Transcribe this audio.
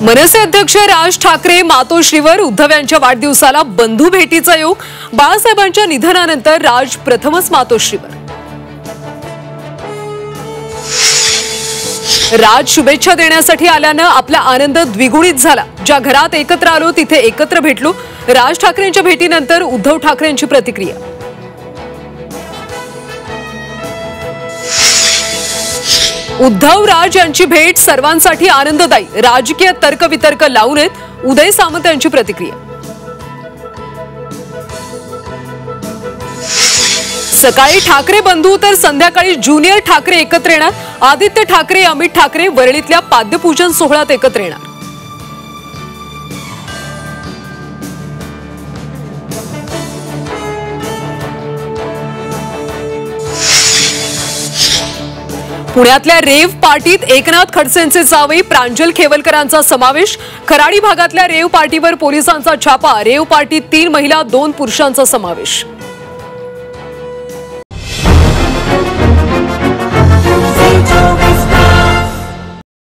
मनसे अध्यक्ष राज ठाकरे मातोश्रीवर उद्धव यांच्या वाढदिवसाला बंधू भेटीचा योग। बाळासाहेबांच्या निधनानंतर राज प्रथमच मातोश्रीवर। राज शुभेच्छा देण्यासाठी आल्यानं आपला आनंद द्विगुणित झाला। ज्या घरात एकत्र आलो तिथे एकत्र भेटलो। राज ठाकरेंच्या भेटीनंतर उद्धव ठाकरेंची प्रतिक्रिया। उद्धव राज यांची भेट सर्वांसाठी आनंददायी। राजकीय तर्कवितर्क लावू नयेत, उदय सामंत यांची प्रतिक्रिया। सकाळी ठाकरे बंधू तर संध्याकाळी ज्युनियर ठाकरे एकत्र येणार। आदित्य ठाकरे अमित ठाकरे वरळीतल्या पाद्यपूजन सोहळ्यात एकत्र येणार। पुण्यातल्या रेव पार्टीत एकनाथ खडसेंचे जावई प्रांजल खेवलकरांचा समावेश। खराडी भागातल्या रेव पार्टीवर पोलिसांचा छापा। रेव पार्टीत 3 महिला 2 पुरुषांचा समावेश।